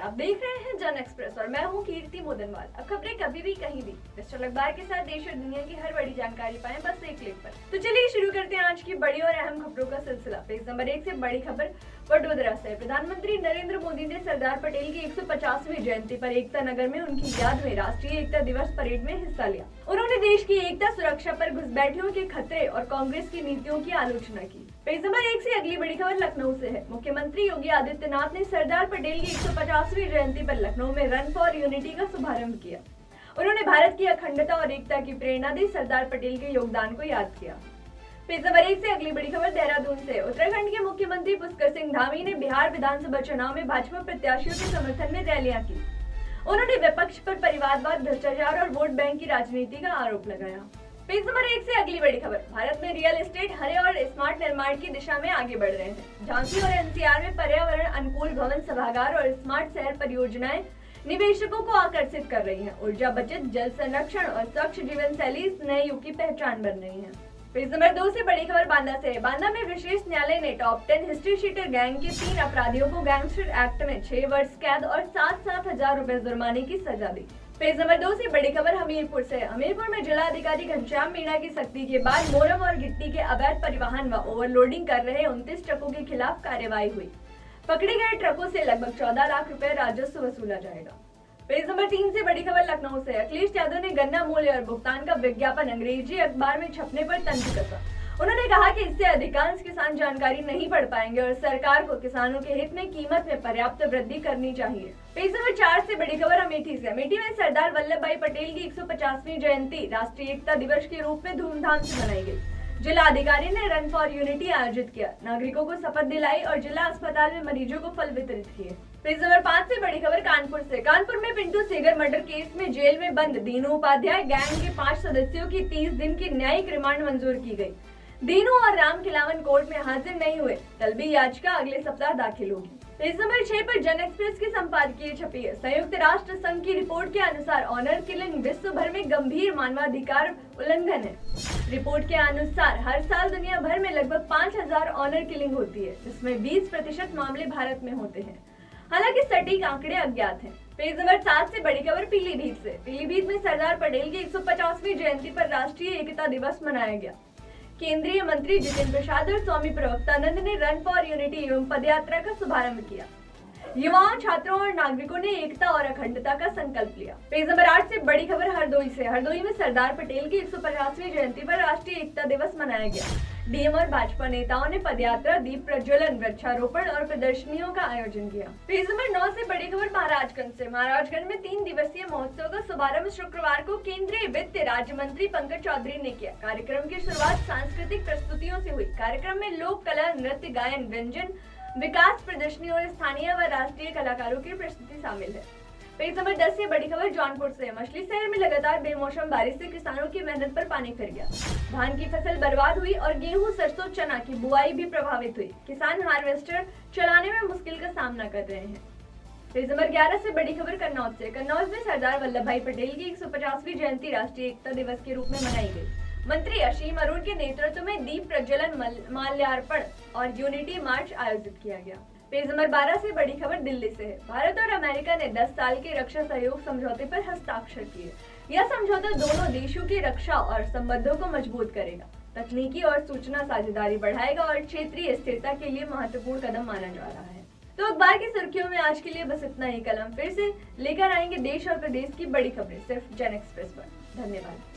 आप देख रहे हैं जन एक्सप्रेस और मैं हूं कीर्ति मोदनवाल। अब खबरें कभी भी कहीं भी मिस्टर अखबार के साथ देश और दुनिया की हर बड़ी जानकारी पाएं बस एक क्लिक पर। तो चलिए शुरू करते हैं आज की बड़ी और अहम खबरों का सिलसिला। पेज नंबर 1 से बड़ी खबर वडोदरा से। प्रधानमंत्री नरेंद्र मोदी ने सरदार पटेल की 150वीं जयंती पर एकता नगर में उनकी याद में राष्ट्रीय एकता दिवस परेड में हिस्सा लिया। उन्होंने देश की एकता सुरक्षा पर घुसपैठियों के खतरे और कांग्रेस की नीतियों की आलोचना की। पेज नंबर 1 से अगली बड़ी खबर लखनऊ से है। मुख्यमंत्री योगी आदित्यनाथ ने सरदार पटेल की 150वीं जयंती पर लखनऊ में रन फॉर यूनिटी का शुभारंभ किया। उन्होंने भारत की अखंडता और एकता की प्रेरणा दी सरदार पटेल के योगदान को याद किया। पेज नंबर 1 से अगली बड़ी खबर देहरादून से। उत्तराखंड के मुख्यमंत्री पुष्कर सिंह धामी ने बिहार विधानसभा चुनाव में भाजपा प्रत्याशियों के समर्थन में रैलियां की। उन्होंने विपक्ष पर परिवारवाद, भ्रष्टाचार और वोट बैंक की राजनीति का आरोप लगाया। पेज नंबर 1 से अगली बड़ी खबर। भारत में रियल एस्टेट हरे और स्मार्ट निर्माण की दिशा में आगे बढ़ रहे हैं। झांसी और एनसीआर में पर्यावरण अनुकूल भवन, सभागार और स्मार्ट शहर परियोजनाएं निवेशकों को आकर्षित कर रही हैं। ऊर्जा बचत, जल संरक्षण और स्वच्छ जीवन शैली इस नए युग की पहचान बन रही है। पेज नंबर 2 से बड़ी खबर बांदा से है। बांदा में विशेष न्यायालय ने टॉप 10 हिस्ट्री शीटर गैंग के 3 अपराधियों को गैंगस्टर एक्ट में 6 वर्ष कैद और 7-7 हजार रुपए जुर्माने की सजा दी। पेज नंबर 2 से बड़ी खबर हमीरपुर से। हमीरपुर में जिला अधिकारी घनश्याम मीणा की सख्ती के बाद मोरम और गिट्टी के अवैध परिवहन व ओवरलोडिंग कर रहे 29 ट्रकों के खिलाफ कार्रवाई हुई। पकड़े गए ट्रकों से लगभग 14 लाख रुपए राजस्व वसूला जाएगा। पेज नंबर 3 से बड़ी खबर लखनऊ से। अखिलेश यादव ने गन्ना मूल्य और भुगतान का विज्ञापन अंग्रेजी अखबार में छपने पर तंज कसा। उन्होंने कहा कि इससे अधिकांश किसान जानकारी नहीं पढ़ पाएंगे और सरकार को किसानों के हित में कीमत में पर्याप्त वृद्धि करनी चाहिए। पेज नंबर 4 से बड़ी खबर अमेठी से। अमेठी में सरदार वल्लभ भाई पटेल की 150वीं जयंती राष्ट्रीय एकता दिवस के रूप में धूमधाम से मनाई गई। जिला अधिकारी ने रन फॉर यूनिटी आयोजित किया, नागरिकों को शपथ दिलाई और जिला अस्पताल में मरीजों को फल वितरित किए। पेज नंबर 5 से बड़ी खबर कानपुर से। कानपुर में पिंटू सेगर मर्डर केस में जेल में बंद दीनू उपाध्याय गैंग के 5 सदस्यों की 30 दिन की न्यायिक रिमांड मंजूर की गई। दीनू और राम खिलावन कोर्ट में हाजिर नहीं हुए। तलबी याचिका अगले सप्ताह दाखिल होगी। पेज नंबर 6 पर जन एक्सप्रेस की संपादकीय छपी है। संयुक्त राष्ट्र संघ की रिपोर्ट के अनुसार ऑनर किलिंग विश्व भर में गंभीर मानवाधिकार उल्लंघन है। रिपोर्ट के अनुसार हर साल दुनिया भर में लगभग 5000 ऑनर किलिंग होती है, जिसमें 20% मामले भारत में होते हैं। हालांकि सटीक आंकड़े अज्ञात हैं। पेज नंबर 7 से बड़ी खबर पीलीभीत से। पीलीभीत में सरदार पटेल की 150वीं जयंती पर राष्ट्रीय एकता दिवस मनाया गया। केंद्रीय मंत्री जितेंद्र प्रसाद और स्वामी प्रवक्तानंद ने रन फॉर यूनिटी एवं पदयात्रा का शुभारंभ किया। युवाओं, छात्रों और नागरिकों ने एकता और अखंडता का संकल्प लिया। पेज नंबर 8 से बड़ी खबर हरदोई से। हरदोई में सरदार पटेल की 150वीं जयंती पर राष्ट्रीय एकता दिवस मनाया गया। डीएम और भाजपा नेताओं ने पदयात्रा, दीप प्रज्वलन, वृक्षारोपण और प्रदर्शनियों का आयोजन किया। पेज नंबर 9 से बड़ी खबर महाराजगंज से। महाराजगंज में 3 दिवसीय महोत्सव का शुभारंभ शुक्रवार को केंद्रीय वित्त राज्य मंत्री पंकज चौधरी ने किया। कार्यक्रम की शुरुआत सांस्कृतिक प्रस्तुतियों से हुई। कार्यक्रम में लोक कला, नृत्य, गायन, व्यंजन, विकास प्रदर्शनी और स्थानीय व राष्ट्रीय कलाकारों की प्रस्तुति शामिल है। पेज नंबर 10 से बड़ी खबर जौनपुर से। मछली शहर में लगातार बेमौसम बारिश से किसानों की मेहनत पर पानी फिर गया। धान की फसल बर्बाद हुई और गेहूं, सरसों, चना की बुआई भी प्रभावित हुई। किसान हार्वेस्टर चलाने में मुश्किल का सामना कर रहे हैं। पेज नंबर 11 से बड़ी खबर कन्नौज से। कन्नौज में सरदार वल्लभ भाई पटेल की 150वीं जयंती राष्ट्रीय एकता दिवस के रूप में मनाई गई। मंत्री असीम अरुण के नेतृत्व में दीप प्रज्वलन, माल्यार्पण और यूनिटी मार्च आयोजित किया गया। पेज नंबर 12 से बड़ी खबर दिल्ली से है। भारत और अमेरिका ने 10 साल के रक्षा सहयोग समझौते पर हस्ताक्षर किए। यह समझौता दोनों देशों की रक्षा और संबंधों को मजबूत करेगा, तकनीकी और सूचना साझेदारी बढ़ाएगा और क्षेत्रीय स्थिरता के लिए महत्वपूर्ण कदम माना जा रहा है। तो अखबार की सुर्खियों में आज के लिए बस इतना ही। कल हम फिर से लेकर आएंगे देश और प्रदेश की बड़ी खबरें सिर्फ जन एक्सप्रेस पर। धन्यवाद।